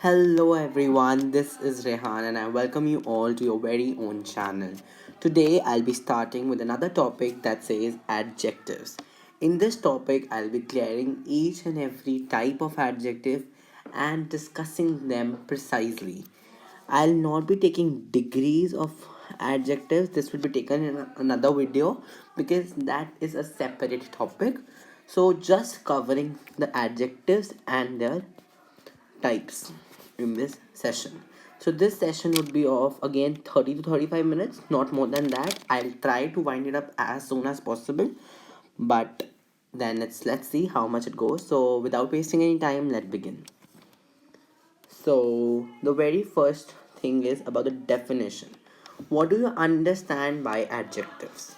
Hello everyone, this is Rehan and I welcome you all to your very own channel. Today I'll be starting with another topic that says adjectives. In this topic, I'll be clearing each and every type of adjective and discussing them precisely. I'll not be taking degrees of adjectives. This will be taken in another video because that is a separate topic. So just covering the adjectives and their types in this session. So this session would be of again 30 to 35 minutes, not more than that. I'll try to wind it up as soon as possible, but then let's see how much it goes. So without wasting any time, let's begin. So the very first thing is about the definition. What do you understand by adjectives?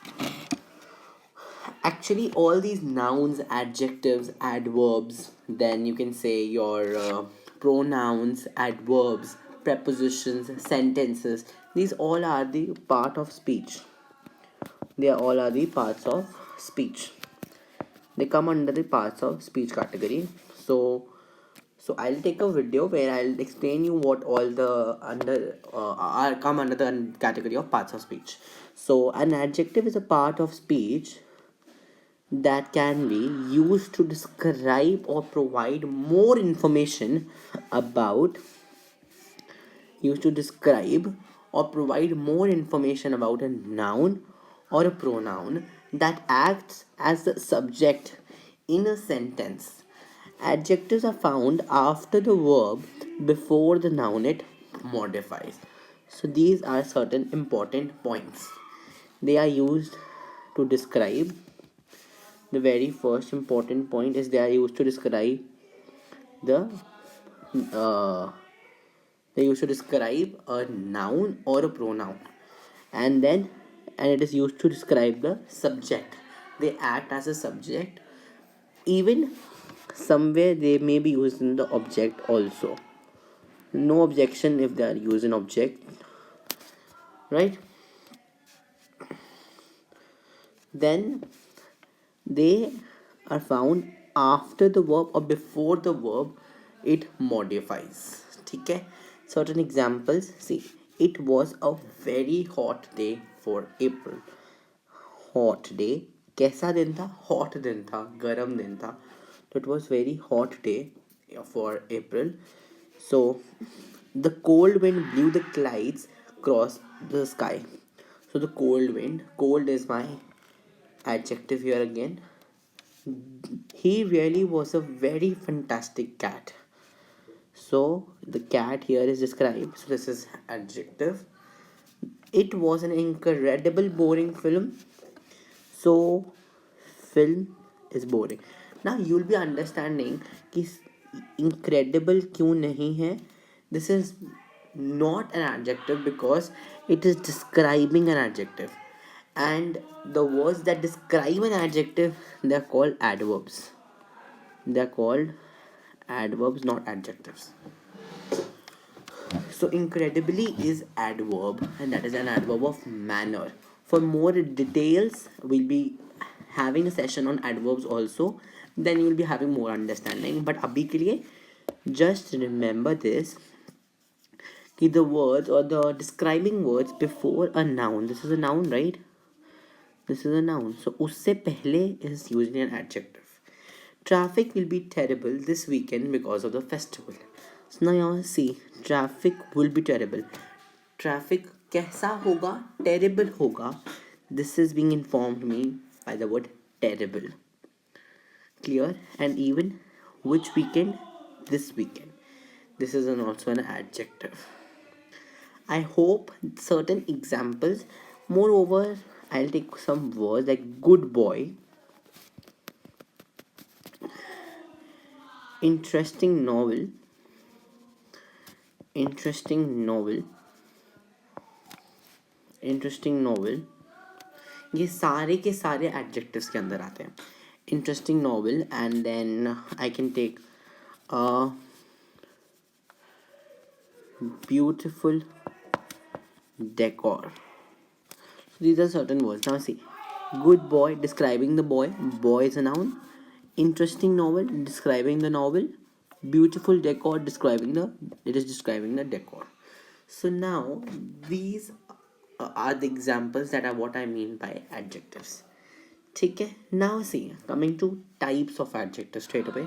Actually, all these nouns, adjectives, adverbs, then you can say your pronouns, adverbs, prepositions, sentences, these all are the part of speech. They all are the parts of speech. They come under the parts of speech category. So I'll take a video where I'll explain you what all the under are come under the category of parts of speech. So an adjective is a part of speech that can be used to describe or provide more information about a noun or a pronoun that acts as the subject in a sentence. Adjectives are found after the verb before the noun it modifies. So these are certain important points. They are used to describe. The very first important point is they are used to describe the uh, a noun or a pronoun, and it is used to describe the subject. They act as a subject. Even somewhere they may be used in the object also. No objection if they are used in object, right? Then they are found after the verb or before the verb it modifies. ठीक है? Certain examples. See, it was a very hot day for April. Hot day. कैसा दिन था? Hot दिन था, गर्म दिन था. So it was very hot day for April. So the cold wind blew the clouds across the sky. So the cold is my adjective here again. He really was a very fantastic cat. So the cat here is described. So this is adjective. It was an incredible boring film. So film is boring. Now you'll be understanding कि incredible क्यों नहीं है. This is not an adjective because it is describing an adjective, and the words that describe an adjective, they are called adverbs. Not adjectives. So incredibly is adverb, and that is an adverb of manner. For more details, we'll be having a session on adverbs also. Then you will be having more understanding. But abhi ke liye, just remember this. Ki the words or the describing words before a noun. This is a noun, right? This is a noun. So usse pehle is usually an adjective. Traffic will be terrible this weekend because of the festival. So now यहाँ see, traffic will be terrible. Traffic कैसा होगा? Terrible होगा. This is being informed me by the word terrible. Clear? And even which weekend? This weekend. This is also an adjective. I hope certain examples. Moreover, I'll take some words like good boy, interesting novel, ये सारे के सारे adjectives के अंदर आते हैं. Interesting novel, and then I can take a beautiful decor. So these are certain words. Now see, good boy, describing the boy. Boy is a noun. Interesting novel, describing the novel. beautiful decor, it is describing the decor. So now these are the examples that are what I mean by adjectives. ठीक है. Now see, coming to types of adjectives straight away.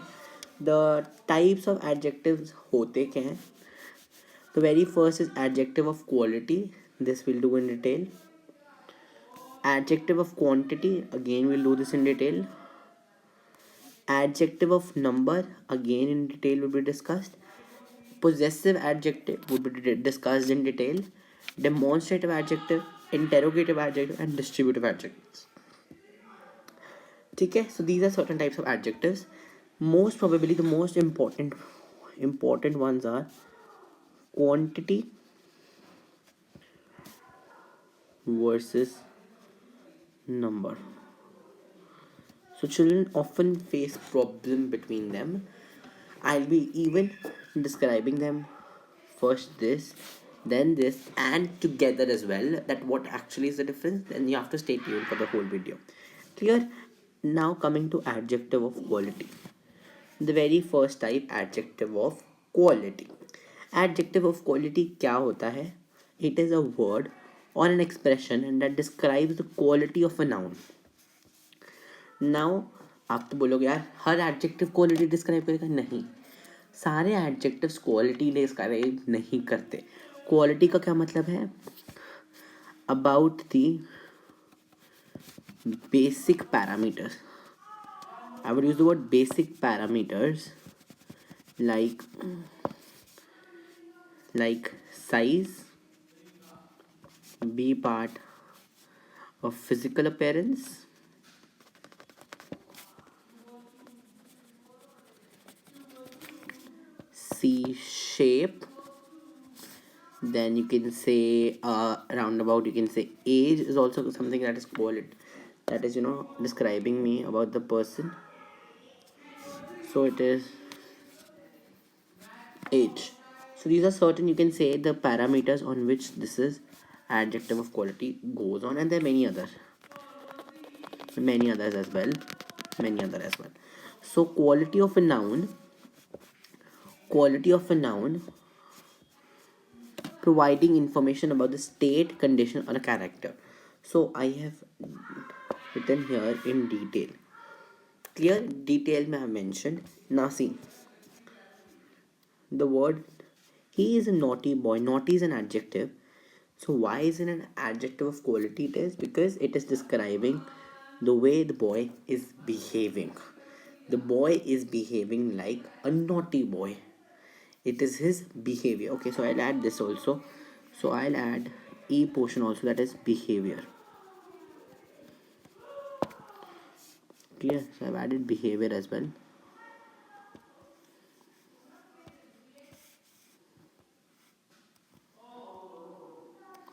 The types of adjectives होते क्या हैं? The very first is adjective of quality. This we'll do in detail. Adjective of quantity, again we'll do this in detail. Adjective of number, again in detail will be discussed. Possessive adjective will be discussed in detail. Demonstrative adjective, interrogative adjective, and distributive adjectives. ठीक है. So these are certain types of adjectives. Most probably the most important ones are quantity versus number. So children often face problem between them. I'll be even describing them, first this, then this, and together as well, that what actually is the difference. Then you have to stay tuned for the whole video. Clear? Now coming to adjective of quality. The very first type, adjective of quality. Adjective of quality क्या होता है? It is a word or an expression and that describes the quality of a noun. Now आप तो बोलोगे यार हर adjective quality describe करेगा. नहीं, सारे एडजेक्टिव्स क्वालिटी डिस्क्राइब नहीं करते. क्वालिटी का क्या मतलब है? About the basic parameters. I would use the word basic parameters like size, be part of physical appearance, C shape, then you can say roundabout, you can say age is also something that is quality, that is describing me about the person. So it is age. So these are certain, you can say, the parameters on which this is adjective of quality goes on, and there are many others as well. So quality of a noun providing information about the state, condition, or a character. So I have written here in detail. Clear? Detail may have mentioned. Now see, the word he is a naughty boy. Naughty is an adjective. So why is it an adjective of quality? It is because it is describing the way the boy is behaving. The boy is behaving like a naughty boy. It is his behavior. Okay, so I'll add this also. So I'll add E portion also, that is behavior. Clear? So I've added behavior as well.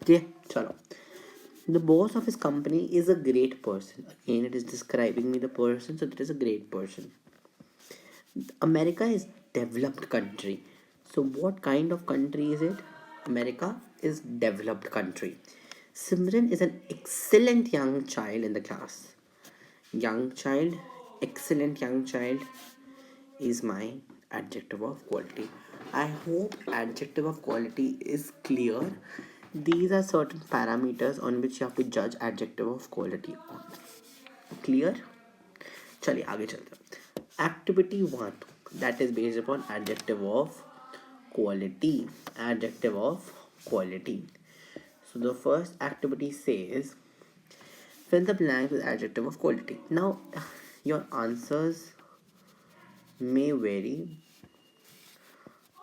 Okay, chalo. The boss of his company is a great person. Again, it is describing me the person, so that is a great person. America is developed country. So what kind of country is it? America is developed country. Simran is an excellent young child in the class. Young child, excellent young child is my adjective of quality. I hope adjective of quality is clear. These are certain parameters on which you have to judge adjective of quality on. Clear? चलिए आगे चलते हैं. Activity 1, that is based upon adjective of quality. Adjective of quality. So the first activity says fill the blank with adjective of quality. Now your answers may vary.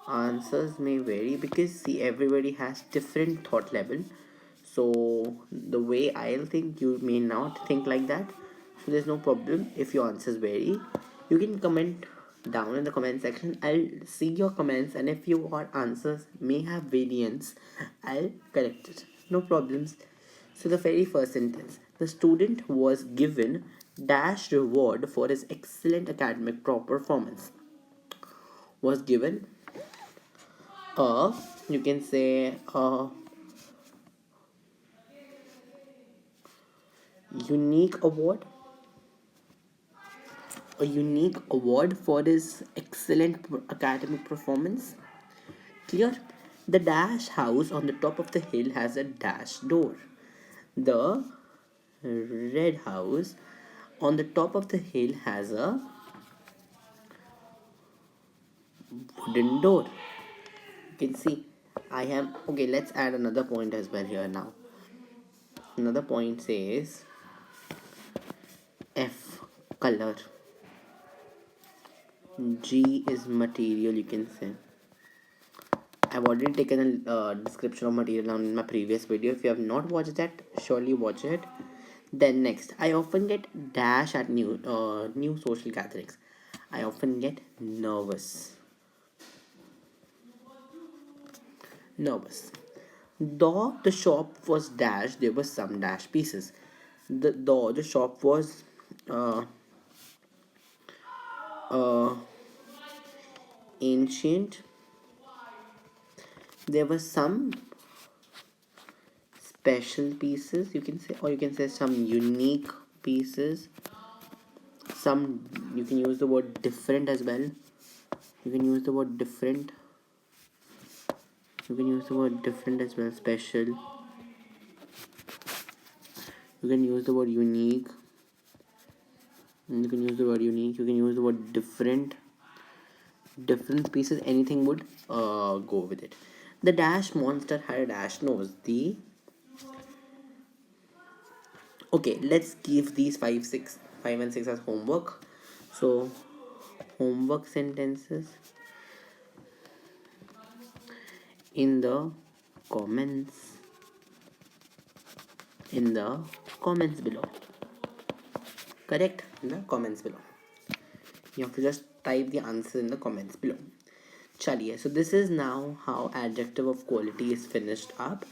Because see, everybody has different thought level. So the way I'll think, you may not think like that. So there's no problem if your answers vary. You can comment down in the comment section. I'll see your comments, and if your answers may have variance, I'll correct it. No problems. So the very first sentence, the student was given dash reward for his excellent academic performance. Was given you can say unique award a unique award for his excellent academic performance. Clear? The dash house on the top of the hill has a dash door. The red house on the top of the hill has a wooden door. You can see I have, okay, let's add another point as well here now. Another point says F, color. G is material, you can say. I've already taken a description of material down in my previous video. If you have not watched that, surely watch it. Then next, I often get dash at new social gatherings. I often get nervous. Nervous. Though the shop was dash, there were some dash pieces. Though the shop was uh, uh, ancient, there were some special pieces, you can say, or you can say some unique pieces. Some, you can use the word different as well. You can use the word different. You can use the word different as well. Special. You can use the word unique. You can use the word unique. You can use the word different. Different pieces. Anything would go with it. The dash monster had a dash nose. The okay. Let's give these 5 and 6 as homework. So homework sentences in the comments below. Correct? In the comments below. You have to just type the answer in the comments below. Chaliye. So this is now how adjective of quality is finished up.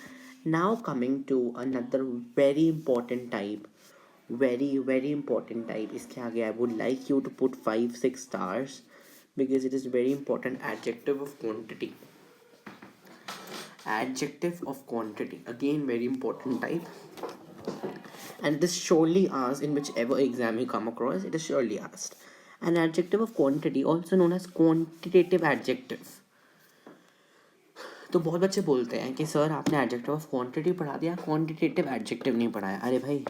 Now coming to another very important type. Very important type. इसके आगे I would like you to put 5-6 stars because it is very important. Adjective of quantity. Adjective of quantity. Again, very important type. And this surely asked in whichever exam you come across, it is surely asked. An adjective of quantity, also known as quantitative adjective. तो बहुत बच्चे बोलते हैं कि sir आपने adjective of quantity पढ़ा दिया, quantitative adjective नहीं पढ़ाया. अरे भाई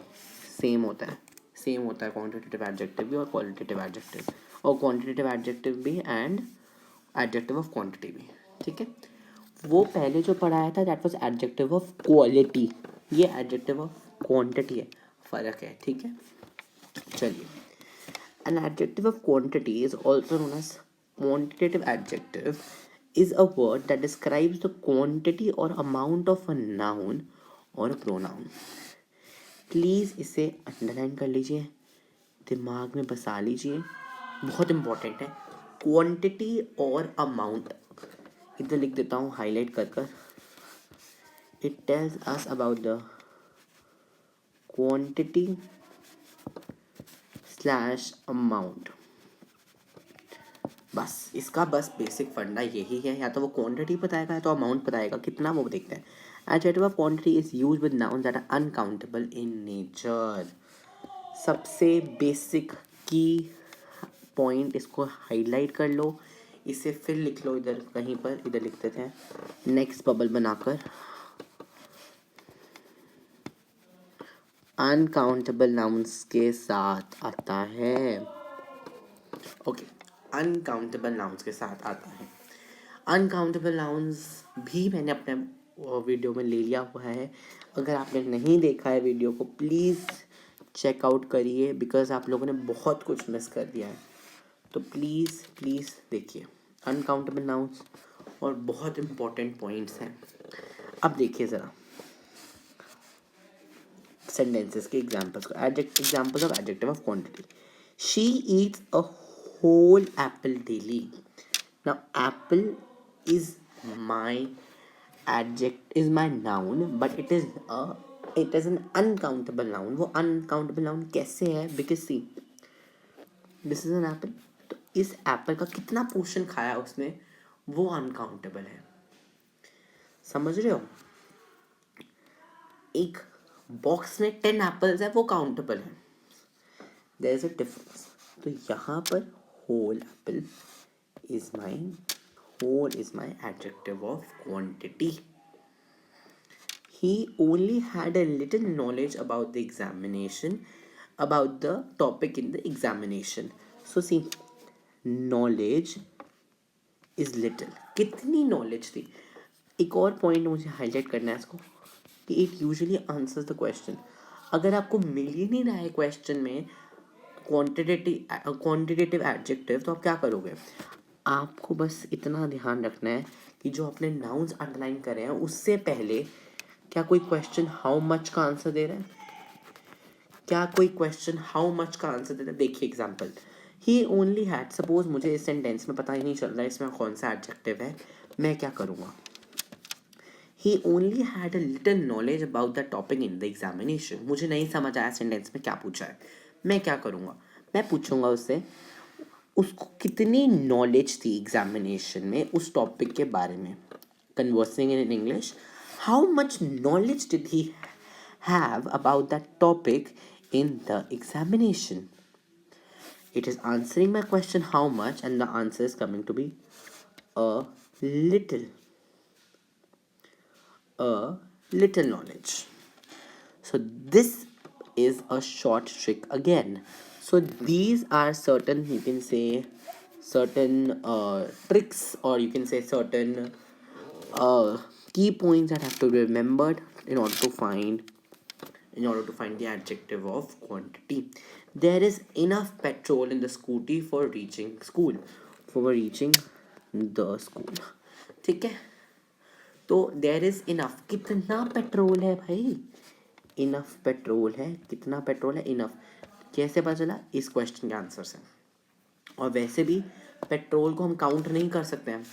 सेम होता है क्वांटिटेटिव एडजेक्टिव भी और क्वालिटेटिव एडजेक्टिव, और क्वांटिटेटिव एडजेक्टिव भी एंड एडजेक्टिव ऑफ क्वांटिटी भी. ठीक है, वो पहले जो पढ़ाया था that was adjective of quality, ये एडजेक्टिव ऑफ क्वांटिटी है, फ़र्क है. ठीक है, चलिए. An adjective of quantity is also known as quantitative adjective is a word that describes the quantity or amount of a noun or a pronoun. Please इसे underline कर लीजिए, दिमाग में बसा लीजिए, बहुत इंपॉर्टेंट है. क्वांटिटी और अमाउंट इधर लिख देता हूँ हाईलाइट कर कर. It tells us about the quantity slash amount. बस इसका बेसिक फंडा यही है. या तो वो क्वांटिटी बताएगा या तो अमाउंट बताएगा, कितना वो देखते हैं. Adjective of quantity is use with nouns that are uncountable in nature. सबसे बेसिक की पॉइंट, इसको हाईलाइट कर लो, इसे फिर लिख लो इधर कहीं पर, इधर लिख देते हैं नेक्स्ट बबल बनाकर. अनकाउंटेबल नाउन्स के साथ आता है. ओके, अनकाउंटेबल नाउन्स के साथ आता है. अनकाउंटेबल नाउन्स भी मैंने अपने वीडियो में ले लिया हुआ है. अगर आपने नहीं देखा है वीडियो को, प्लीज़ चेकआउट करिए बिकॉज आप लोगों ने बहुत कुछ मिस कर दिया है. तो प्लीज़ देखिए अनकाउंटेबल नाउन्स, और बहुत इम्पोर्टेंट पॉइंट्स हैं. अब देखिए ज़रा सेंटेंसेस के एग्जाम्पल्स को. Examples of adjective of quantity. She Yeats a whole apple daily. Now apple is my noun, but it is an uncountable noun. वो uncountable noun कैसे है? Because see, this is an apple. तो इस Apple का कितना portion खाया उसने, वो अनकाउंटेबल है. समझ रहे हो? एक बॉक्स में 10 एप्पल्स है, वो काउंटेबल है. There is a difference. तो यहाँ पर whole apple is my whole is my adjective of quantity. He only had a little knowledge about the examination, about the topic in the examination. So see, knowledge is little. कितनी knowledge थी? एक और point मुझे highlight करना है इसको कि it usually answers the question. अगर आपको मिल ही नहीं रहा है क्वेश्चन में क्वांटिटेटिव एडजेक्टिव, तो आप क्या करोगे? आपको बस इतना ध्यान रखना है कि जो अपने नाउन्स अंडरलाइन कर रहे हैं उससे पहले क्या कोई क्वेश्चन हाउ मच का आंसर दे रहा है? क्या कोई क्वेश्चन हाउ मच का आंसर दे रहा है? देखिए example, he only had, suppose मुझे इस सेंटेंस में पता ही नहीं चल रहा है इसमें कौन सा एडजेक्टिव है, मैं क्या करूँगा? He only had a little knowledge about the topic in the examination. मुझे नहीं समझ आया सेंटेंस में क्या पूछा है. मैं क्या करूँगा? मैं पूछूंगा उससे उसको कितनी नॉलेज थी एग्जामिनेशन में उस टॉपिक के बारे में. Conversing in English, how much knowledge did he have about that topic in the examination? It is answering my question how much, and the answer is coming to be a little. A little knowledge. So this is a short trick again. So these are certain, you can say certain tricks, or you can say certain key points that have to be remembered in order to find the adjective of quantity. There is enough petrol in the scooty for reaching the school. ठीक है, तो there is enough, कितना petrol है भाई? Enough petrol है. कितना petrol है? Enough. कैसे पता चला? इस क्वेश्चन के आंसर से. और वैसे भी पेट्रोल को हम काउंट नहीं कर सकते हैं.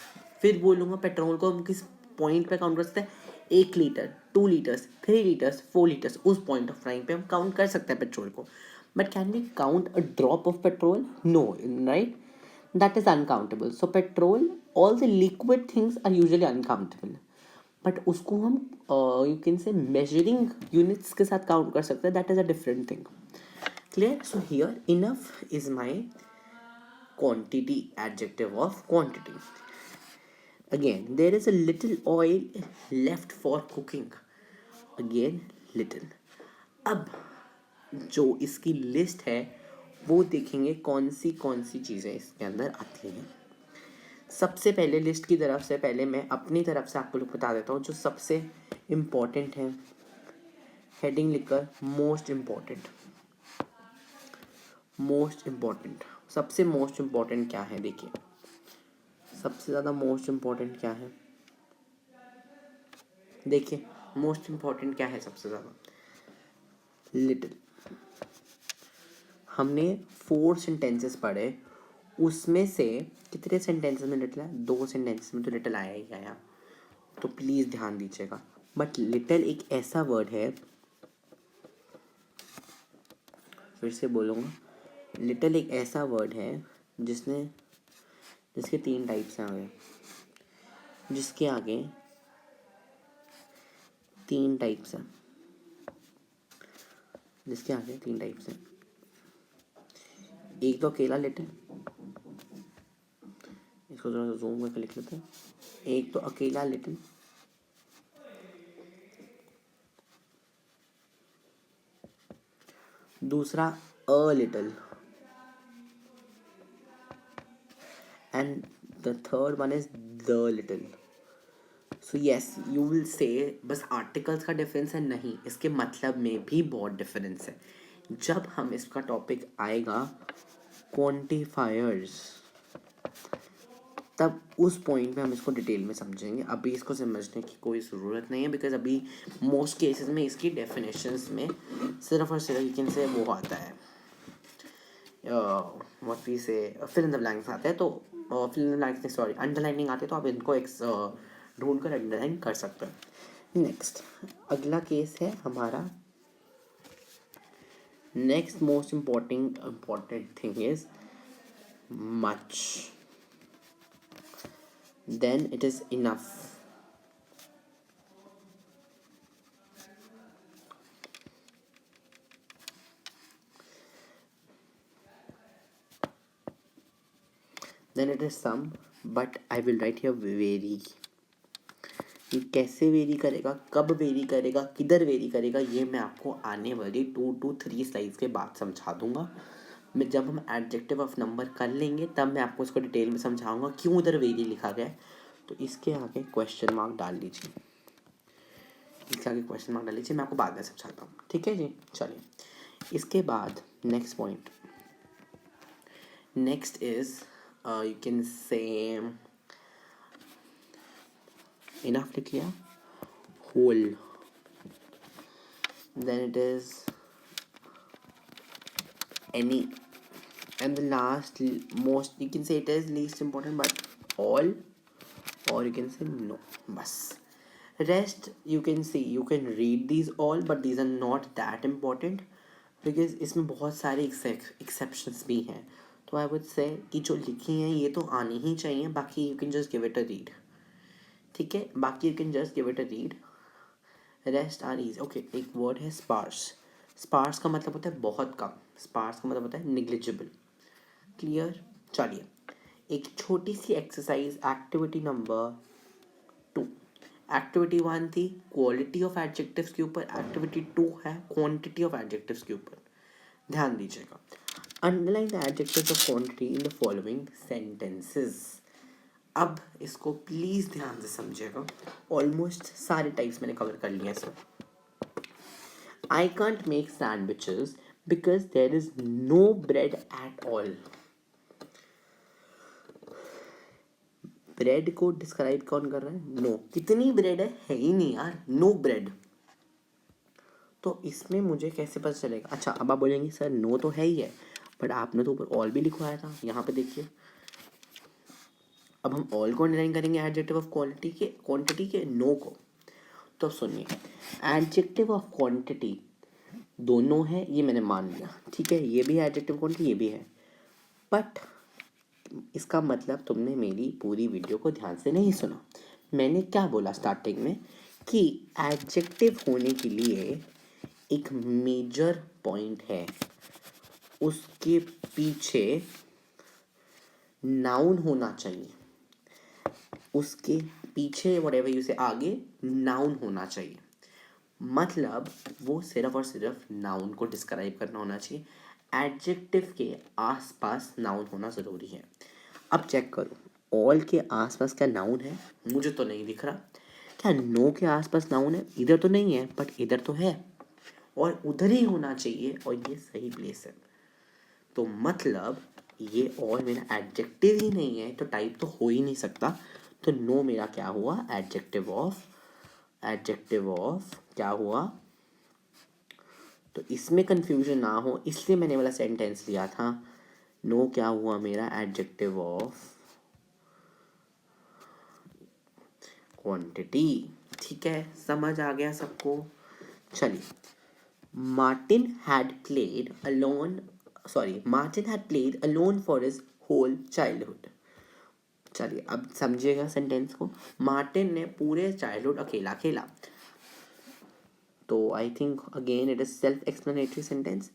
फिर बोलूँगा पेट्रोल को हम किस पॉइंट पे काउंट कर सकते हैं? 1 लीटर, 2 लीटर्स, 3 लीटर्स, 4 लीटर्स, उस पॉइंट ऑफ टाइम पे हम काउंट कर सकते हैं पेट्रोल को. But can we count a drop of petrol? No, right? That is uncountable. So petrol, all the liquid things are usually uncountable. But उसको हम you can say measuring units के साथ काउंट कर सकते हैं. That is a different thing. Clear? So here enough is my quantity, adjective of quantity. Again, there is a little oil left for cooking. Again, little. अब जो इसकी list है वो देखेंगे कौन सी चीज़ें इसके अंदर आती हैं. सबसे पहले लिस्ट की तरफ से पहले मैं अपनी तरफ से आपको लोग बता देता हूँ जो सबसे इम्पोर्टेंट है. हेडिंग लिखकर मोस्ट इम्पोर्टेंट. सबसे मोस्ट इम्पोर्टेंट क्या है? देखिए, सबसे ज़्यादा मोस्ट इम्पोर्टेंट क्या है? देखिए, मोस्ट इम्पोर्टेंट क्या है सबसे ज़्यादा? लिटिल. हमने 4 सेंटेंसेस पढ़े, उसमें से कितने सेंटेंसेस में लिटिल है? 2 सेंटेंसेस में तो लिटिल आया ही आया. तो प्लीज़ ध्यान दीजिएगा. बट लिटिल एक ऐसा वर्ड है, फिर से बोलूँगा, लिटिल एक ऐसा वर्ड है जिसके 3 टाइप्स हैं आगे. जिसके आगे 3 टाइप्स हैं. एक तो अकेला लिटिल, इसको थोड़ा जूम करके लिख लेते हैं. एक तो अकेला लिटिल, दूसरा a little, and the third one is the little. So yes, you will say बस आर्टिकल्स का डिफरेंस है. नहीं, इसके मतलब में भी बहुत डिफरेंस है. जब हम इसका टॉपिक आएगा क्वांटिफायर्स, तब उस पॉइंट पे हम इसको डिटेल में समझेंगे. अभी इसको समझने की कोई ज़रूरत नहीं है, बिकॉज अभी मोस्ट केसेस में इसकी डेफिनेशंस में सिर्फ और सिर्फ यकीन से वो आता है, व्हाट वी से, फिल इन द ब्लैंक्स आते हैं. तो फिल इन द ब्लैंक्स नहीं, सॉरी, अंडरलाइनिंग आते हैं. तो आप इनको ढूंढ कर अंडरलाइन कर सकते हैं. नेक्स्ट, अगला केस है हमारा. Next most important thing is much. Then it is enough. Then it is some, but I will write here very. ये कैसे वेरी करेगा, कब वेरी करेगा, किधर वेरी करेगा, ये मैं आपको आने वाली 2 to 3 स्लाइड्स के बाद समझा दूंगा। मैं जब हम एडजेक्टिव ऑफ नंबर कर लेंगे तब मैं आपको इसको डिटेल में समझाऊंगा क्यों उधर वेरी लिखा गया है। तो इसके आगे क्वेश्चन मार्क डाल लीजिए, इसके आगे क्वेश्चन मार्क डाल लीजिए, मैं आपको बाद में समझाता हूँ, ठीक है जी। चलिए इसके बाद next point, next is you can से इनफ लिख लिया, whole, then it is any, and the last most you can say it is least important, but all, or you can say no, bas rest you can see, you can read these all, but these are not that important because इसमें बहुत सारे exceptions भी हैं। तो I would say कि जो लिखी हैं ये तो आनी ही चाहिए, बाकी you can just give it a read, ठीक है, बाकी you can just give it a read, rest or is okay. एक वर्ड है स्पार्स, स्पार्स का मतलब होता है बहुत कम, स्पार्स का मतलब होता है निग्लिजिबल, क्लियर। चलिए एक छोटी सी एक्सरसाइज, एक्टिविटी नंबर 2। एक्टिविटी 1 थी क्वालिटी ऑफ एडजेक्टिव्स के ऊपर, एक्टिविटी 2 है क्वांटिटी ऑफ एडजेक्टिव्स के ऊपर। ध्यान दीजिएगा, underline the adjectives of quantity in the following sentences. अब इसको प्लीज ध्यान से समझिएगा, ऑलमोस्ट सारे टाइप्स मैंने कवर कर लिए हैं इसमें। I can't make sandwiches because there is no bread at all. Bread को डिस्क्राइब कौन कर रहा है? नो, कितनी ब्रेड है ही नहीं यार, नो ब्रेड। तो इसमें मुझे कैसे पता चलेगा? अच्छा अब आप बोलेंगे सर नो तो है ही है, बट आपने तो ऊपर ऑल भी लिखवाया था, यहाँ पे देखिए। अब हम ऑल को अंडरलाइन करेंगे एडजेक्टिव ऑफ क्वांटिटी के नो को। तो सुनिए, एडजेक्टिव ऑफ क्वांटिटी दोनों है, ये मैंने मान लिया, ठीक है, ये भी है एडजेक्टिव क्वांटिटी, ये भी है, बट इसका मतलब तुमने मेरी पूरी वीडियो को ध्यान से नहीं सुना। मैंने क्या बोला स्टार्टिंग में कि एडजेक्टिव होने के लिए एक मेजर पॉइंट है, उसके पीछे नाउन होना चाहिए, उसके पीछे व्हाटएवर यू से आगे नाउन होना चाहिए, मतलब वो सिर्फ और सिर्फ नाउन को डिस्क्राइब करना होना चाहिए, एडजेक्टिव के आसपास नाउन होना ज़रूरी है। अब चेक करो, ऑल के आसपास क्या नाउन है? मुझे तो नहीं दिख रहा। क्या नो के आसपास नाउन है? इधर तो नहीं है, बट इधर तो है, और उधर ही होना चाहिए, और ये सही प्लेस है। तो मतलब ये और मेरा एडजेक्टिव ही नहीं है, तो टाइप तो हो ही नहीं सकता। तो नो मेरा क्या हुआ? एडजेक्टिव ऑफ क्या हुआ? तो इसमें कंफ्यूजन ना हो इसलिए मैंने वाला सेंटेंस लिया था। नो क्या हुआ मेरा? Adjective of quantity. ठीक है, समझ आ गया सबको? चलिए, Martin had played alone for his whole childhood. चलिए अब समझिएगा सेंटेंस को। मार्टिन ने पूरे चाइल्डहुड अकेला खेला। तो I think again it is self explanatory sentence.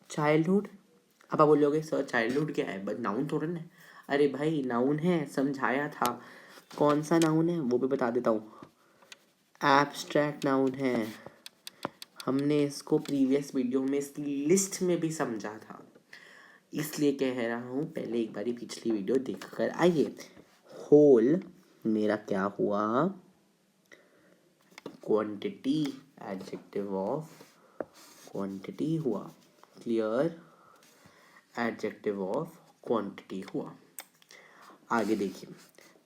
Childhood, अब आप बोलोगे सर चाइल्डहुड क्या है, बट नाउन थोड़ा ना है। अरे भाई नाउन है, समझाया था। कौन सा नाउन है वो भी बता देता हूँ, एब्स्ट्रैक्ट नाउन है। हमने इसको प्रीवियस वीडियो में इसकी लिस्ट में भी समझा था, इसलिए कह रहा हूँ पहले एक बारी पिछली वीडियो देख कर आइए। होल मेरा क्या हुआ? क्वांटिटी, एडजेक्टिव ऑफ क्वांटिटी हुआ। क्लियर? एडजेक्टिव ऑफ क्वांटिटी हुआ। आगे देखिए,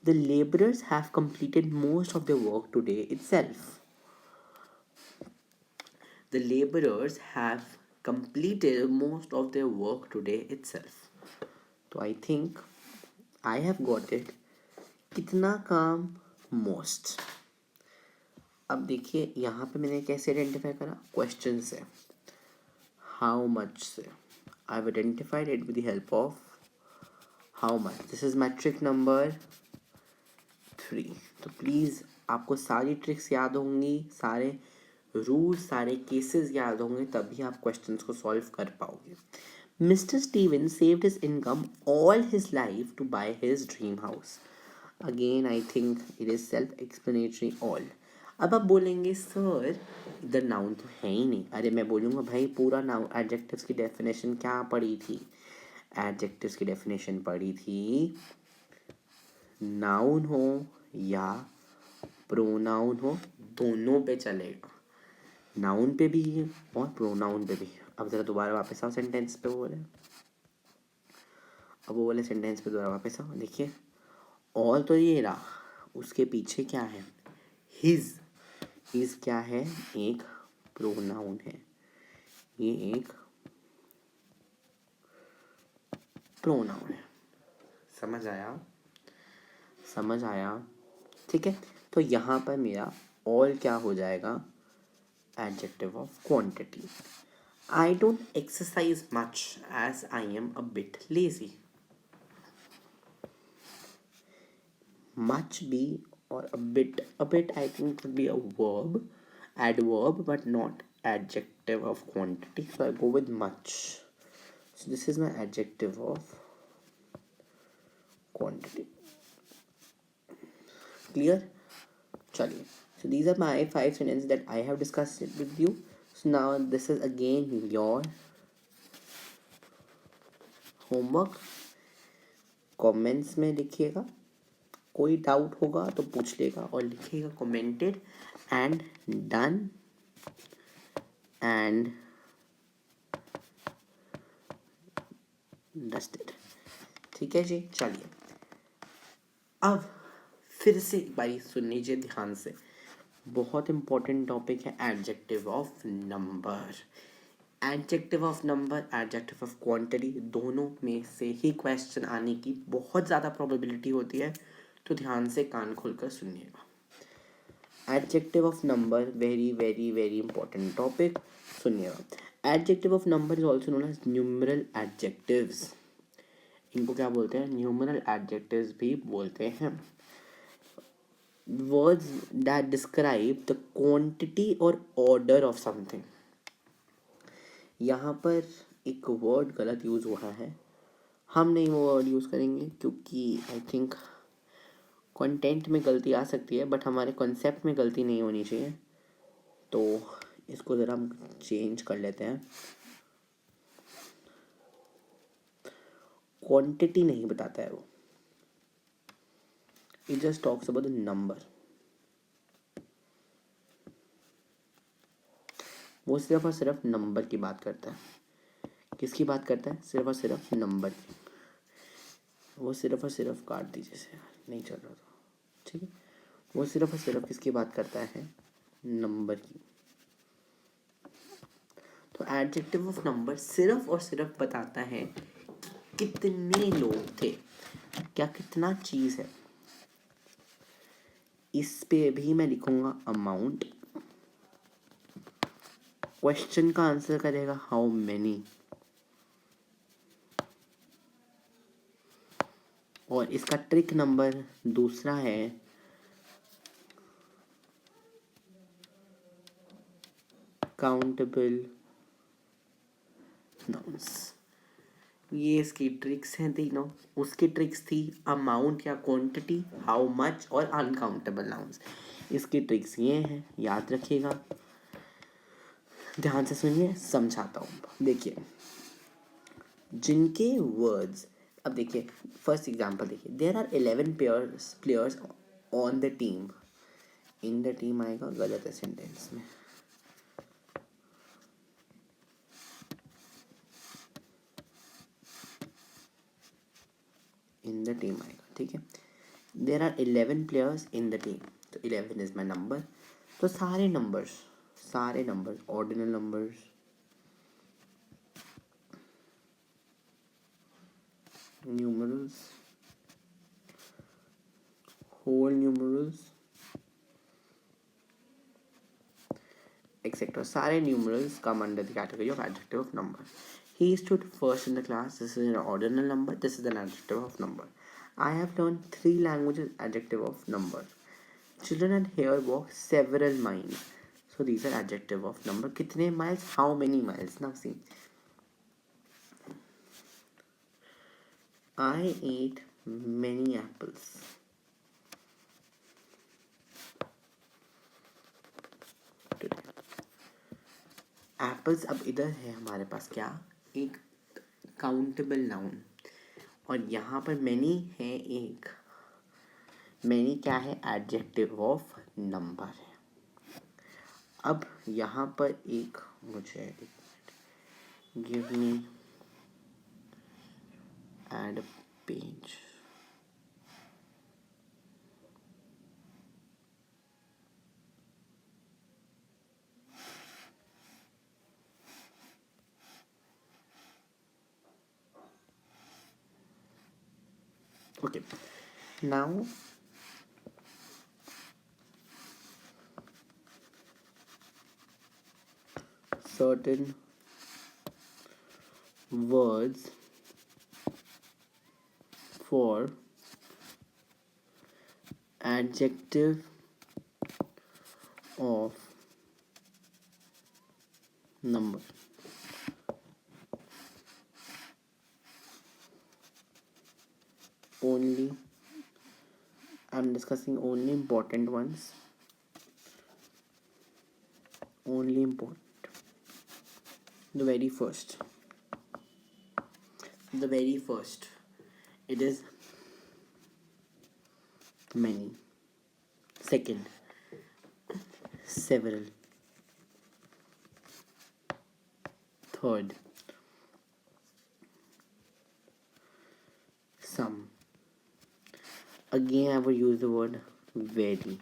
the labourers have completed most of the work today itself. The laborers have completed most of their work today itself. तो I think I have got it. कितना काम? most. अब देखिए यहाँ पे मैंने कैसे आइडेंटिफाई करा? क्वेश्चन से, how much से। I've identified it with the help of how much. This is my trick number 3. तो प्लीज़ आपको सारी ट्रिक्स याद होंगी, सारे रूल्स, सारे केसेस याद होंगे, तभी आप क्वेश्चंस को सॉल्व कर पाओगे। Mr. Stevens saved his income all his life to buy his dream house. Again, I think it is self-explanatory all. अब आप बोलेंगे सर इधर नाउन तो है ही नहीं. अरे मैं बोलूँगा भाई पूरा नाउन एडजेक्टिव्स की डेफिनेशन क्या पढ़ी थी. एडजेक्टिव्स की डेफिनेशन पढ़ी थी नाउन हो या प्रोनाउन हो दोनों पे चलेगा. नाउन पे भी है और प्रोनाउन पे भी. अब ज़रा दोबारा वापस आओ सेंटेंस पे. बोले अब वो बोले सेंटेंस पे दोबारा वापस आओ. देखिए और तो ये रहा, उसके पीछे क्या है. हिज. हिज क्या है, एक प्रोनाउन है. ये एक प्रोनाउन है. समझ आया. समझ आया. ठीक है. तो यहाँ पर मेरा ऑल क्या हो जाएगा, adjective of quantity. I don't exercise much as I am a bit lazy. Much be or a bit. A bit I think would be a verb, adverb, but not adjective of quantity. So I go with much. So this is my adjective of quantity. Clear? Chaliye. So these are my 5 sentences that I have discussed it with you. So now this is again your homework. Comments में लिखिएगा. कोई doubt होगा तो पूछ लेगा और लिखिएगा commented and done and dusted. ठीक है जी. चलिए अब फिर से एक बारी सुन लीजिए ध्यान से. बहुत इंपॉर्टेंट टॉपिक है adjective of number. Adjective of number, adjective of quantity, दोनों में से ही क्वेश्चन आने की बहुत ज़्यादा प्रोबेबिलिटी होती है. तो ध्यान से कान खोलकर सुनिएगा. Adjective of number very very very important topic. सुनिएगा. Adjective of number is also known as numeral adjectives. इनको क्या बोलते हैं, न्यूमरल एडजेक्टिव्स भी बोलते हैं. Words that describe the quantity और ऑर्डर ऑफ समथिंग. यहाँ पर एक वर्ड गलत यूज़ हुआ है. हम नहीं वो वर्ड यूज़ करेंगे क्योंकि आई थिंक कंटेंट में गलती आ सकती है बट हमारे कॉन्सेप्ट में गलती नहीं होनी चाहिए. तो इसको ज़रा हम चेंज कर लेते हैं. क्वांटिटी नहीं बताता है वो. It just talks about the number. वो सिर्फ और सिर्फ नंबर की बात करता है. किसकी बात करता है, सिर्फ और सिर्फ नंबर की. वो सिर्फ और सिर्फ काट दीजिए से नहीं चल रहा था. ठीक है. वो सिर्फ और सिर्फ किसकी बात करता है, नंबर की. तो एडजेक्टिव ऑफ नंबर सिर्फ और सिर्फ बताता है कितने लोग थे, क्या कितना चीज़ है. इस पे भी मैं लिखूंगा अमाउंट. क्वेश्चन का आंसर करेगा हाउ मेनी. और इसका ट्रिक नंबर दूसरा है काउंटेबल नाउन्स. ये इसकी ट्रिक्स हैं तीनों. उसकी ट्रिक्स थी अमाउंट या क्वांटिटी, हाउ मच और अनकाउंटेबल नाउन्स. इसकी ट्रिक्स ये हैं, याद रखिएगा. ध्यान से सुनिए, समझाता हूँ. देखिए जिनके वर्ड्स, अब देखिए फर्स्ट एग्जांपल देखिए. There are 11 players on the team. In the team आएगा, गलत है सेंटेंस में. इन द टीम आएगा. ठीक है. There are 11 players in the team. तो 11 इज माई नंबर. तो सारे numbers ordinal numbers, numerals, whole numerals etcetera, सारे numerals come under the category of adjective of number. He stood first in the class. This is an ordinal number. This is an adjective of number. I have learned 3 languages. Adjective of number. Children had here walked several miles. So these are adjective of number. कितने miles? How many miles? Now see. I ate many apples today. Apples अब इधर है हमारे पास क्या, एक countable noun, और यहाँ पर मैनी है एक, मैनी क्या है, एडजेक्टिव ऑफ नंबर है। अब यहाँ पर एक मुझे give me ad page. Okay, now certain words for adjective of number. Only I'm discussing only important ones. Only important. The very first. It is many. Second, several. Third, some. Again I will use the word very.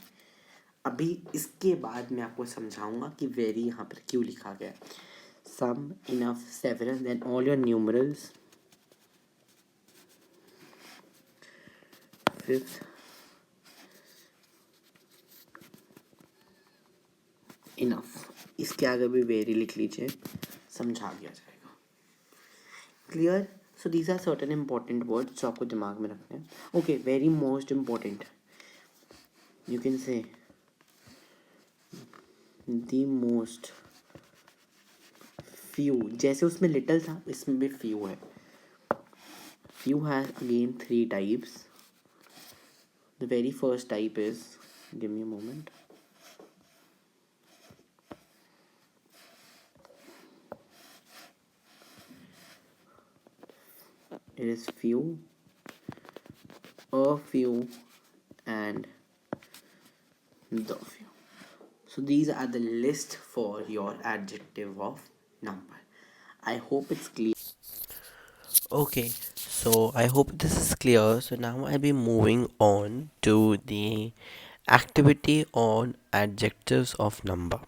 अभी इसके बाद मैं आपको समझाऊंगा कि very यहाँ पर क्यों लिखा गया है. Some, enough, several, then all your numerals. Fifth, enough. इसके आगे भी very लिख लीजिए, समझा दिया जाएगा. Clear? So these are certain important words जो आपको दिमाग में रखने हैं. Okay, very most important. You can say the most few. जैसे उसमें little था, इसमें भी few है. Few has again 3 types. The very first type is, give me a moment. It is few, a few, and the few. So these are the list for your adjective of number. I hope it's clear. Okay, so I hope this is clear. So now I'll be moving on to the activity on adjectives of number.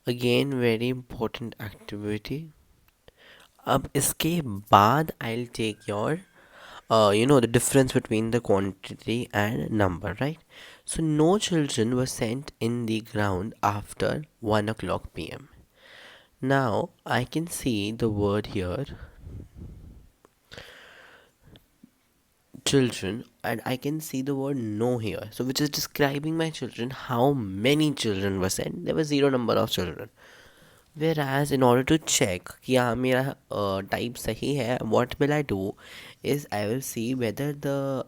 Again, very important activity. अब इसके बाद I'll take your the difference between the quantity and number, right? So no children were sent in the ground after 1 o'clock p.m. Now I can see the word here, children, and I can see the word no here, so which is describing my children, how many children were sent. There was zero number of children. Whereas in order to check कि हाँ मेरा type सही है, what will I do is I will see whether the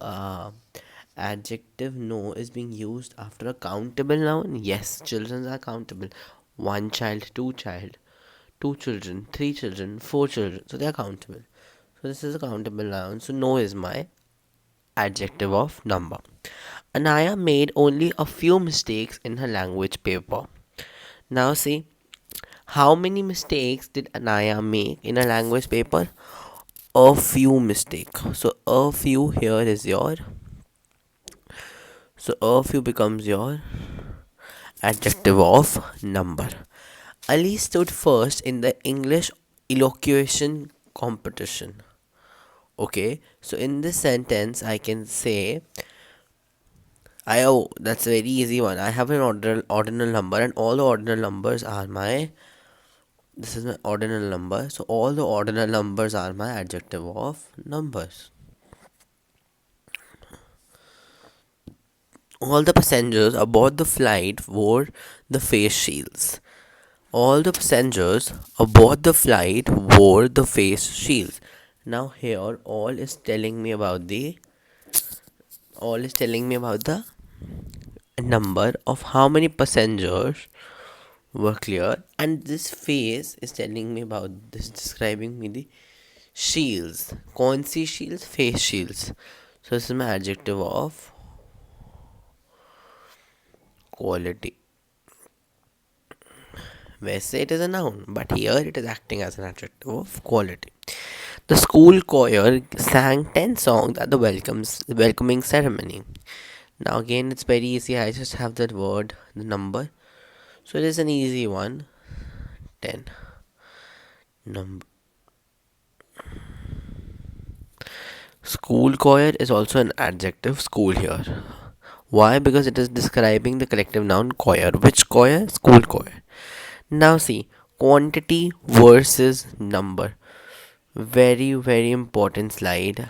adjective no is being used after a countable noun. Yes, children are countable. One child, two children, three children, four children, so they are countable. So this is a countable noun, so no is my adjective of number. Anaya made only a few mistakes in her language paper. Now see, how many mistakes did Anaya make in her language paper? A few mistakes. So a few here is your, so a few becomes your adjective of number. Ali stood first in the English elocution competition. Okay, so in this sentence I can say, that's a very easy one. I have an ordinal number, and all the ordinal numbers are my, this is my ordinal number, so all the ordinal numbers are my adjective of numbers. All the passengers aboard the flight wore the face shields. All the passengers aboard the flight wore the face shields. Now here all is telling me about the number of how many passengers were clear, and this phase is telling me about this, describing me the shields. कौन सी shields? Face shields. So this is my adjective of quality. वैसे it is a noun, but here it is acting as an adjective of quality. The school choir sang 10 songs at the welcoming ceremony. Now again it's very easy. I just have that word, the number. So it is an easy one. 10. Number. School choir is also an adjective, school here. Why? Because it is describing the collective noun choir. Which choir? School choir. Now see, quantity versus number. Very, very important slide.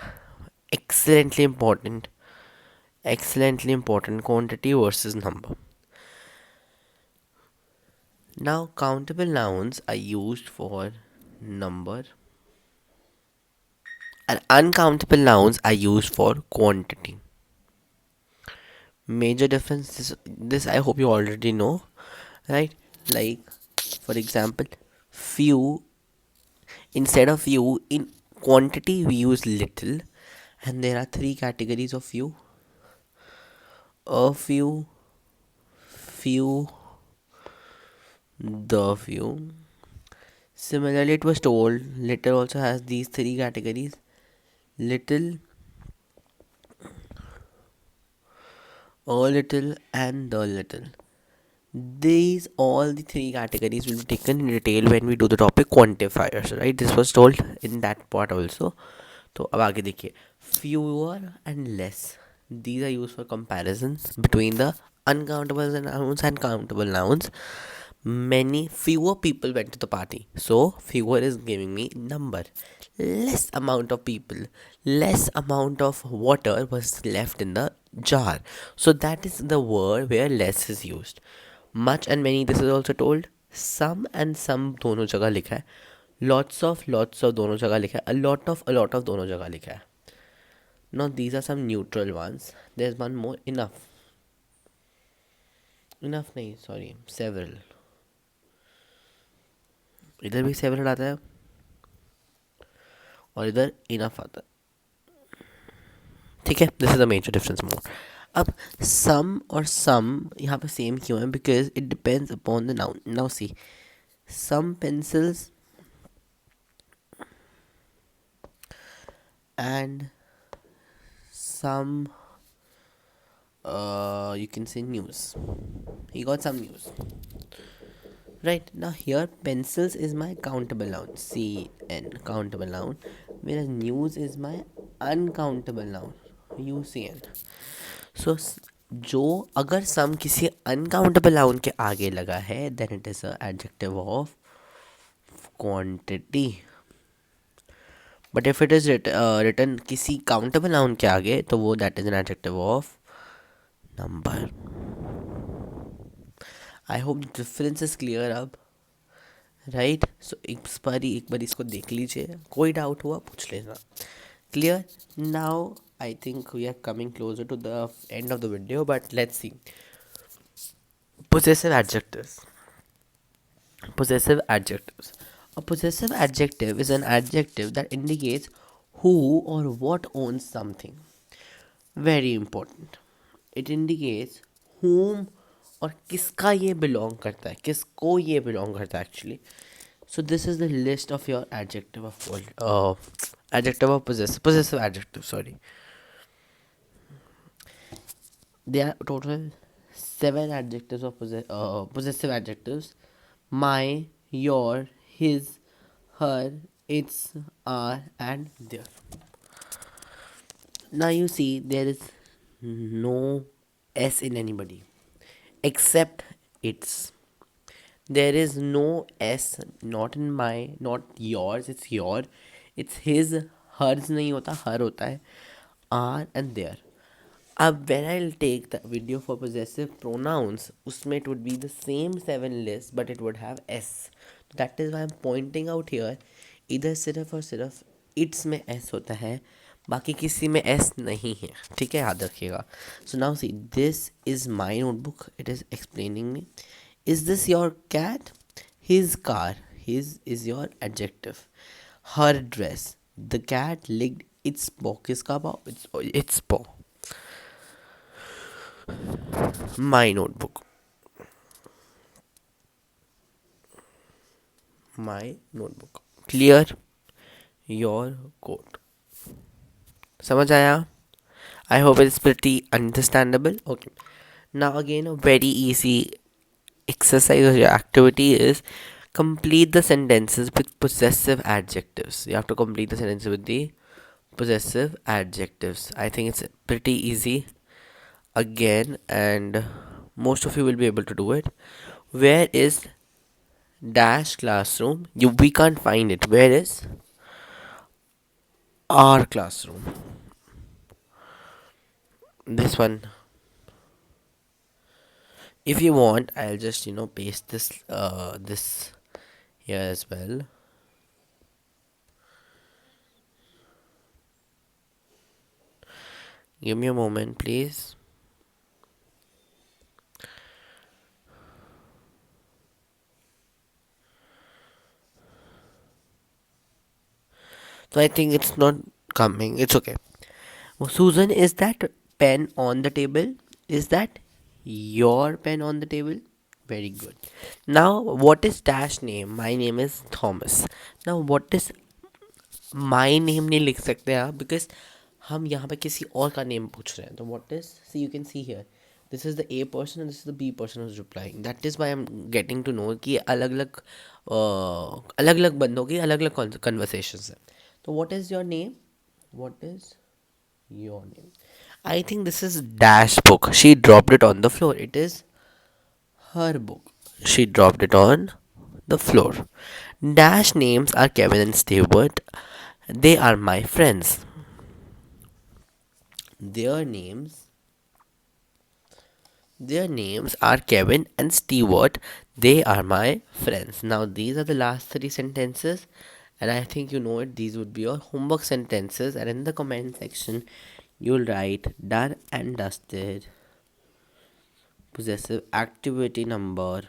Excellently important. Excellently important. Quantity versus number. Now, countable nouns are used for number, and uncountable nouns are used for quantity. Major difference, this I hope you already know, right? Like, for example, few, instead of few, in quantity we use little, and there are three categories of few: a few, few, the few. Similarly, it was told little also has these three categories: little, a little, and the little. These all the three categories will be taken in detail when we do the topic quantifiers, right? This was told in that part also. तो अब आगे देखिए, fewer and less, these are used for comparisons between the uncountable nouns and countable nouns. Many fewer people went to the party, so fewer is giving me number. Less amount of people, less amount of water was left in the jar, so that is the word where less is used. Much and many, this is also told. Some and some दोनों जगह लिखा है. Lots of दोनों जगह लिखा है. A lot of दोनों जगह लिखा है. Now these are some neutral ones. There's one more. Enough नहीं, sorry, several. इधर भी several आता है और इधर enough आता है. ठीक है, this is the major difference more. अब सम और सम यहाँ पे सेम क्यों है? Because it depends upon the noun. Now see, some pencils and some you can say news. He got some news, right? Now here pencils is my countable noun, CN, countable noun, whereas news is my uncountable noun, UCN. सो जो अगर सम किसी uncountable noun के आगे लगा है then it is adjective of quantity. But if it is written किसी countable noun के आगे तो वो that is an adjective of number. I hope difference is clear अब, राइट? सो एक बार इसको देख लीजिए, कोई डाउट हुआ पूछ लेना. Clear? Now I think we are coming closer to the end of the video, but let's see. Possessive adjectives. Possessive adjectives. A possessive adjective is an adjective that indicates who or what owns something. Very important. It indicates whom और किसका ये belong करता है, किसको ये belong करता है actually. So this is the list of your adjective of possessive adjective. Sorry, there are total 7 adjectives of possessive adjectives: my, your, his, her, its, our, and their. Now you see there is no s in anybody except its. There is no s, not in my, not yours, it's your, it's his, hers नहीं होता, her होता है, are and their. अब when I'll take the video for possessive pronouns, उसमें it would be the same 7 list but it would have s. That is why I'm pointing out here, इधर सिर्फ और सिर्फ इट्स में S होता है, बाकी किसी में एस नहीं है, ठीक है, याद रखिएगा. So now see, this is my notebook, it is explaining me. Is this your cat? His car. His is your adjective. Her dress. The cat licked its paw. किसका paw? Its paw. My notebook. My notebook. Clear? Your coat. समझ आया? I hope it's pretty understandable. Okay. Now again, a very easy exercise or your activity is complete the sentences with possessive adjectives. You have to complete the sentences with the possessive adjectives. I think it's pretty easy again, and most of you will be able to do it. Where is dash classroom? We can't find it. Where is our classroom? This one. If you want, I'll just paste this here as well. Give me a moment, please. So I think it's not coming. It's okay. Well, Susan, is that pen on the table? Is that your pen on the table? Very good. Now, what is dash name? My name is Thomas. Now, what is my name? नहीं लिख सकते आप, because हम यहाँ पे किसी और का नेम पूछ रहे हैं. तो what is, see, you can see here, this is the A person and this is the B person who's replying. That is why I'm getting to know कि अलग अलग बंदों की अलग अलग conversations है. तो what is your name? What is your name? I think this is dash book. She dropped it on the floor. It is her book. She dropped it on the floor. Dash names are Kevin and Stewart. They are my friends. Their names Their names are Kevin and Stewart. They are my friends. Now these are the last three sentences, and I think you know it. These would be your homework sentences, and in the comment section you'll write done and dusted. Possessive activity number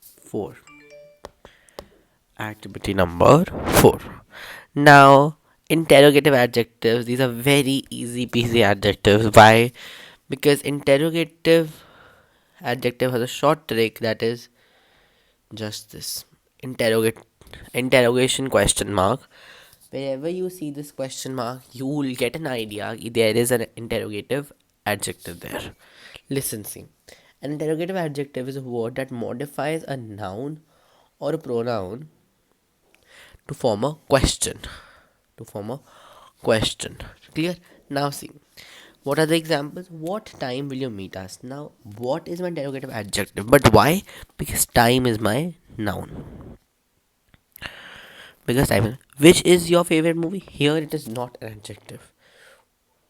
4. Activity number 4. Now, interrogative adjectives. These are very easy peasy adjectives. Why? Because interrogative adjective has a short trick, that is just this interrogation question mark. Wherever you see this question mark, you will get an idea there is an interrogative adjective there. Listen, see. An interrogative adjective is a word that modifies a noun or a pronoun to form a question. To form a question. Clear? Now see. What are the examples? What time will you meet us? Now, what is my interrogative adjective? But why? Because time is my noun. Because time is. Which is your favorite movie? Here it is not an adjective.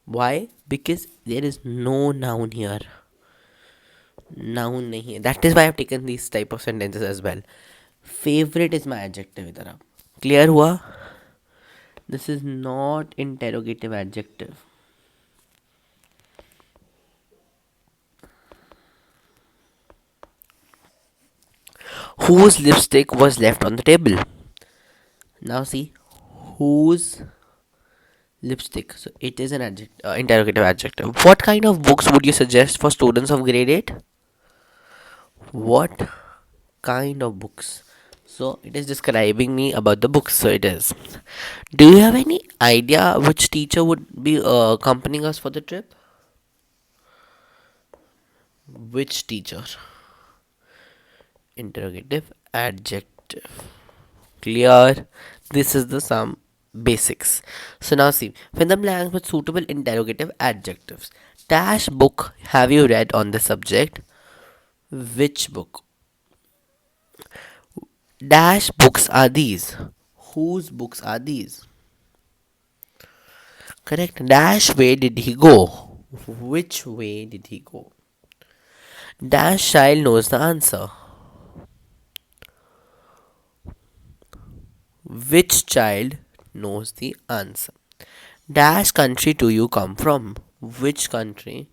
Why? Because there is no noun here. Noun nahi hai. That is why I have taken these type of sentences as well. Favorite is my adjective. Idhar aap. Clear hua? This is not interrogative adjective. Whose lipstick was left on the table? Now see, whose lipstick. So it is an interrogative adjective. What kind of books would you suggest for students of grade 8? What kind of books? So it is describing me about the books. So it is. Do you have any idea which teacher would be accompanying us for the trip? Which teacher? Interrogative adjective. Clear? This is the some basics. So now see, fill the blanks with suitable interrogative adjectives. Dash book have you read on the subject? Which book? Dash books are these? Whose books are these? Correct. Dash way did he go? Which way did he go? Dash child knows the answer. Which child knows the answer. Dash country do you come from? Which country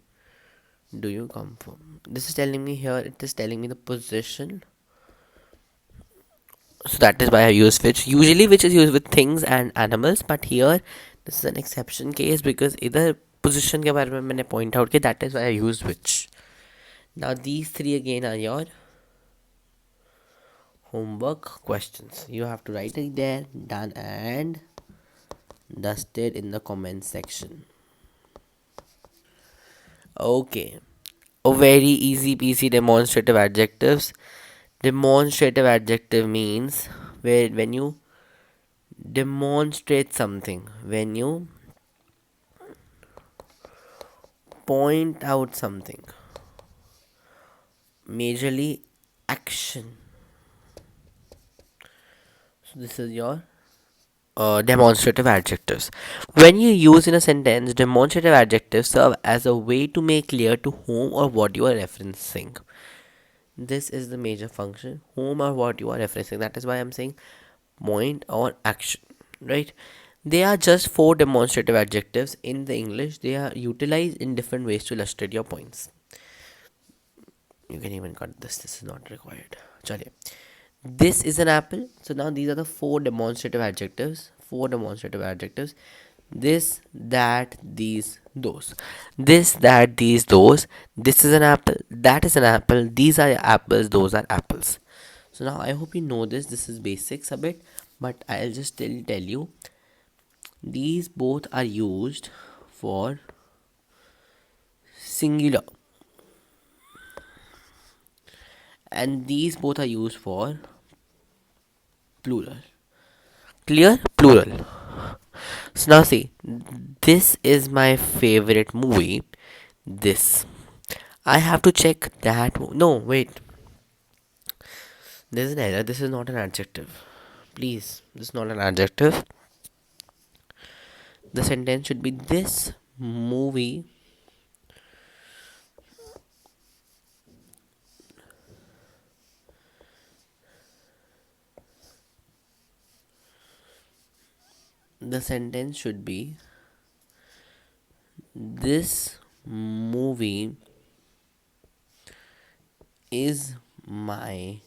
do you come from? This is telling me here, it is telling me the position. So that is why I use which. Usually, which is used with things and animals, but here this is an exception case because इधर position के बारे में मैंने point out कि that is why I use which. Now these three again are your homework questions. You have to write it there, done and dusted in the comment section. Okay. A very easy peasy demonstrative adjectives. Demonstrative adjective means where when you demonstrate something, when you point out something, majorly action. So this is your demonstrative adjectives. When you use in a sentence, demonstrative adjectives serve as a way to make clear to whom or what you are referencing. This is the major function, whom or what you are referencing. That is why I'm saying point or action, right? There are just four demonstrative adjectives in the English. They are utilized in different ways to illustrate your points. You can even cut this. This is not required. Chaliye. This is an apple. So now these are the four demonstrative adjectives. Four demonstrative adjectives. This, that, these, those. This, that, these, those. This is an apple. That is an apple. These are apples. Those are apples. So now I hope you know this. This is basics a bit, but I'll just still tell you. These both are used for singular, and these both are used for plural. Clear? Plural. So now see, this is my favorite movie. This. I have to check that. No, wait. There's an error. This is not an adjective. Please, this is not an adjective. The sentence should be this movie. The sentence should be this movie is my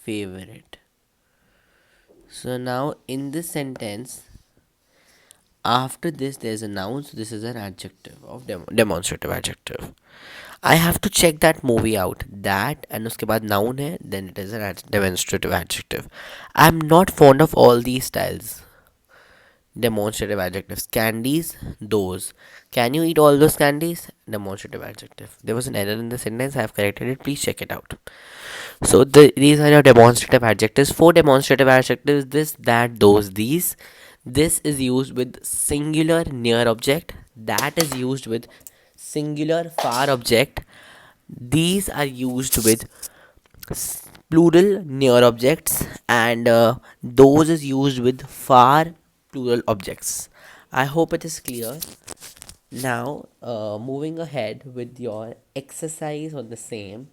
favorite. So now in this sentence, after this there's a noun, so this is an adjective of demonstrative adjective. I have to check that movie out. That and uske baad noun hai, then it is an demonstrative adjective. I'm not fond of all these styles. Demonstrative adjectives. Candies, those. Can you eat all those candies? Demonstrative adjective. There was an error in the sentence. I have corrected it. Please check it out. So these are your demonstrative adjectives. Four demonstrative adjectives: this, that, those, these. This is used with singular near object. That is used with singular far object. These are used with plural near objects, and those is used with far plural objects. I hope it is clear. Now, moving ahead with your exercise on the same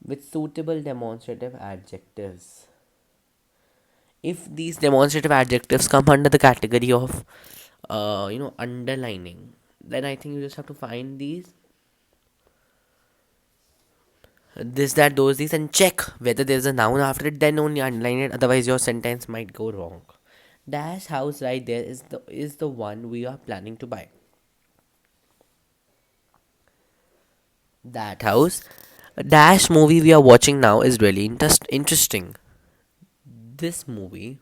with suitable demonstrative adjectives. If these demonstrative adjectives come under the category of, underlining, then I think you just have to find these this, that, those, these, and check whether there's a noun after it. Then only underline it. Otherwise, your sentence might go wrong. Dash house right there is the one we are planning to buy. That house. Dash movie we are watching now is really interesting. This movie.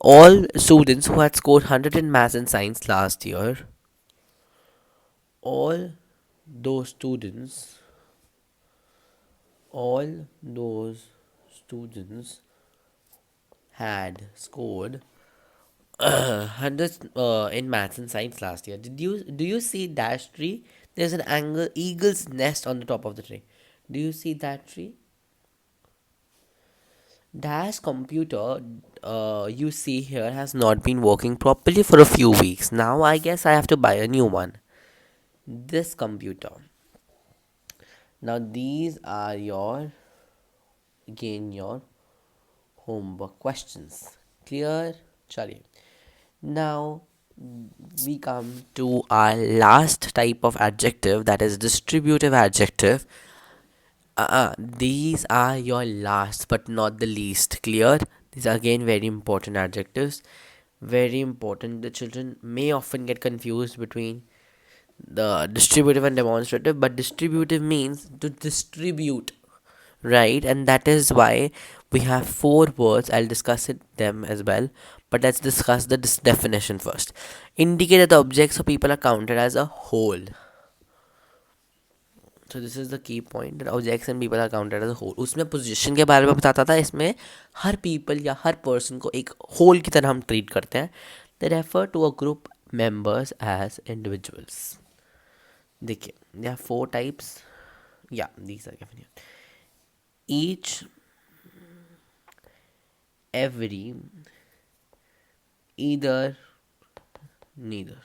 All students who had scored 100 in maths and science last year. All those students. All those students had scored hundreds in maths and science last year. Do you see dash tree? There's an angle eagle's nest on the top of the tree. Do you see that tree? Dash computer you see here has not been working properly for a few weeks. Now I guess I have to buy a new one. This computer. Now these are your homework questions. Clear? चलिए, now we come to our last type of adjective, that is distributive adjective. These are your last but not the least. Clear? These are again very important adjectives. Very important. The children may often get confused between the distributive and demonstrative, but distributive means to distribute, right? And that is why we have four words. I'll discuss them as well, but let's discuss the definition first. Indicate that the objects of people are counted as a whole. So this is the key point, that objects and people are counted as a whole. उसमें position के बारे में बताता था, इसमें हर people या हर person को एक whole की तरह हम treat करते हैं. They refer to a group members as individuals. देखिए, there are four types. Yeah, these are given here. Each, every, either, neither.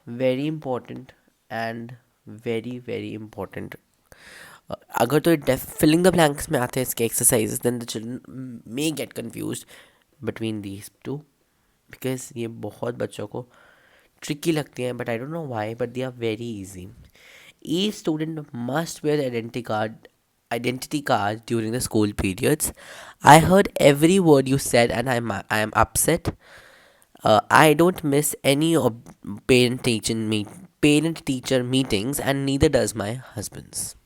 Very important and very important. अगर तो फिलिंग द ब्लैंक्स में आते हैं इसके exercises, then the children may get confuse between these two, because ये बहुत बच्चों को ट्रिकी लगती हैं, but I don't know why, but they are very easy. Each student must wear the identity card during the school periods. I heard every word you said and I am upset. I don't miss any of parent teacher meetings, and neither does my husband's.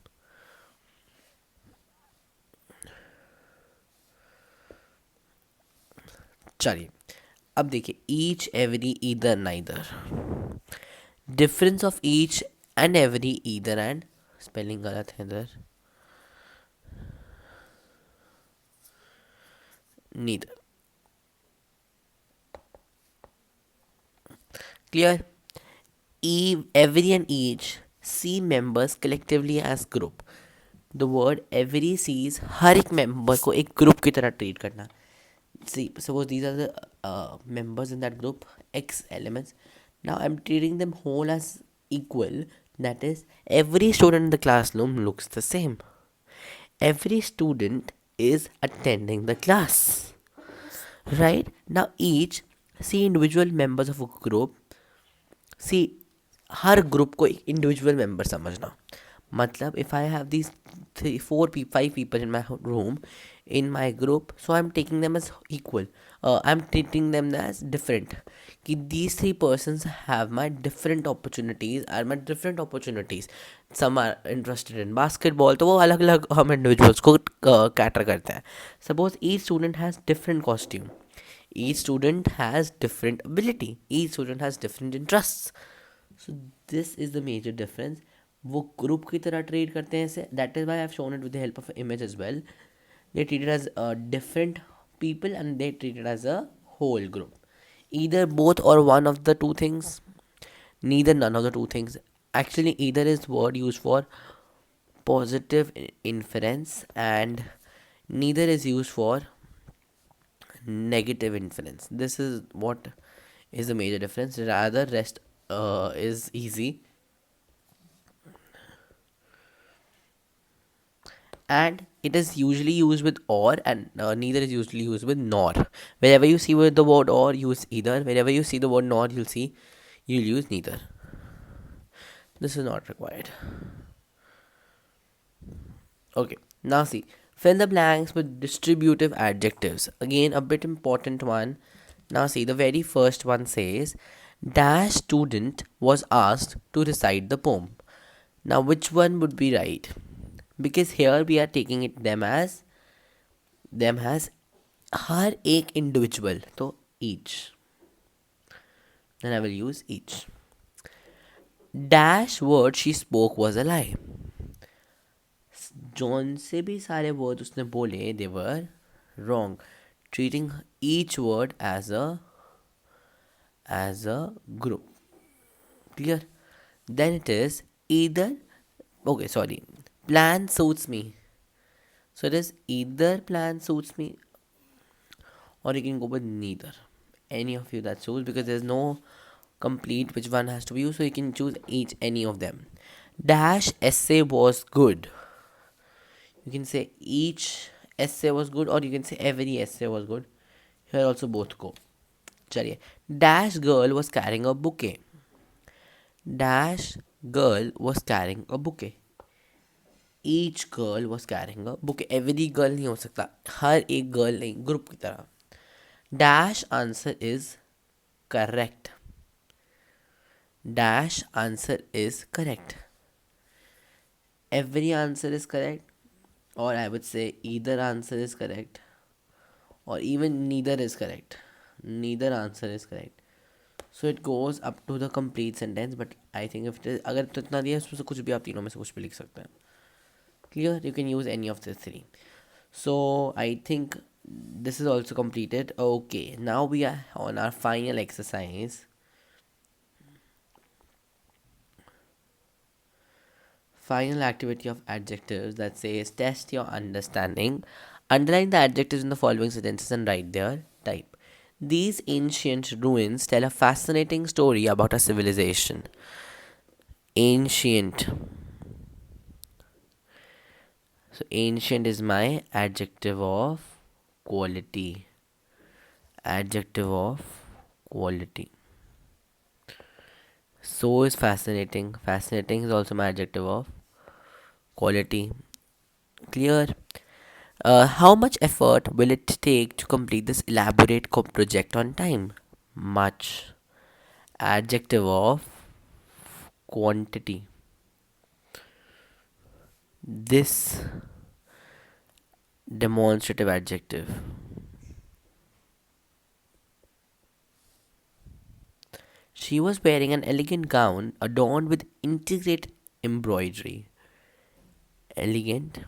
चलिए, अब देखिए, each, every, either, neither. Difference of each and every, either and, spelling गलत है इधर, neither. Clear? Every and each see members collectively as group. The word every sees हर एक member को एक group की तरह treat करना. See, suppose these are the members in that group, X elements. Now I'm treating them whole as equal. That is, every student in the classroom looks the same. Every student is attending the class. Right? Now each see individual members of a group. See, her group को एक individual member समझना. मतलब if I have these 5 people in my room, in my group, so I'm taking them as equal. I'm treating them as different. कि these 3 persons have my different opportunities, are my different opportunities. Some are interested in basketball, तो वो अलग अलग हम individuals को cater करते हैं. Suppose each student has different costume. Each student has different ability. Each student has different interests. So this is the major difference. वो group की तरह ट्रीट करते हैं इसे. That is why I have shown it with the help of image as well. They treated as different people and they treated as a whole group. Either both or one of the two things, neither none of the two things. Actually, either is word used for positive inference and neither is used for negative inference. This is what is the major difference. Rather, rest is easy. And it is usually used with or, and neither is usually used with nor. Wherever you see with the word or, use either. Wherever you see the word nor, you'll use neither. This is not required. Okay, now see, fill the blanks with distributive adjectives. Again, a bit important one. Now see, the very first one says, dash student was asked to recite the poem. Now which one would be right? Because here we are taking it them as हर एक individual, तो each. Then I will use each. Dash word she spoke was a lie. जौन से भी सारे word उसने बोले, they were wrong. Treating each word as a group. Clear? Then it is either, okay, sorry, plan suits me. So it is either plan suits me, or you can go with neither. Any of you that suits, because there's no complete which one has to be used, so you can choose any of them. Dash essay was good. You can say each essay was good, or you can say every essay was good. Here also both go. चलिए. Dash girl was carrying a bouquet. Dash girl was carrying a bouquet. Each girl was carrying a bouquet. Every girl नहीं हो सकता, हर एक girl नहीं, group की तरह. Dash answer is correct. Dash answer is correct. Every answer is correct, or I would say either answer is correct, or even neither is correct. Neither answer is correct. So it goes up to the complete sentence, but I think if it is, अगर तो इतना दिया उसमें से कुछ भी आप तीनों में से कुछ भी लिख सकते हैं. Clear? You can use any of the three. So I think this is also completed. Okay, now we are on our final exercise. Final activity of adjectives that says test your understanding. Underline the adjectives in the following sentences and write their type. These ancient ruins tell a fascinating story about a civilization. Ancient. So ancient is my adjective of quality. Adjective of quality. So is fascinating. Fascinating is also my adjective of quality. Clear? How much effort will it take to complete this elaborate project on time? Much. Adjective of quantity. This demonstrative adjective. She was wearing an elegant gown adorned with intricate embroidery. Elegant.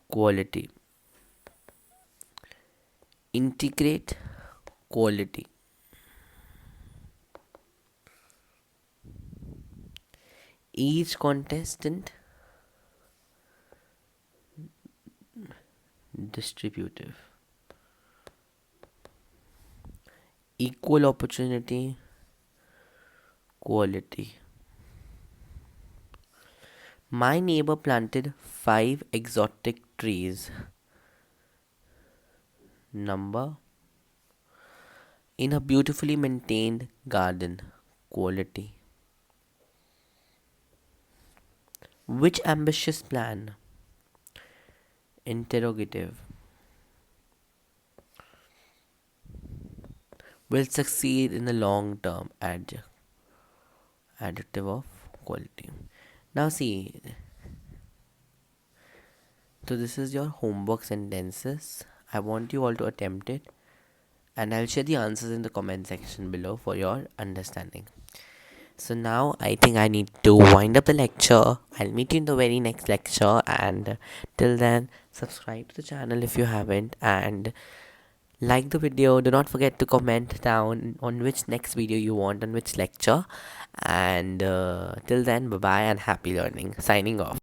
Quality. Integrate. Quality. Each contestant. Distributive. Equal opportunity. Quality. My neighbor planted 5 exotic trees. Number. In a beautifully maintained garden. Quality. Which ambitious plan? Interrogative. Will succeed in the long term. Adjective of quality. Now see, so this is your homework sentences. I want you all to attempt it, and I'll share the answers in the comment section below for your understanding. So now I think I need to wind up the lecture. I'll meet you in the very next lecture, and till then, subscribe to the channel if you haven't, and like the video. Do not forget to comment down on which next video you want, on which lecture. And till then, bye bye and happy learning. Signing off.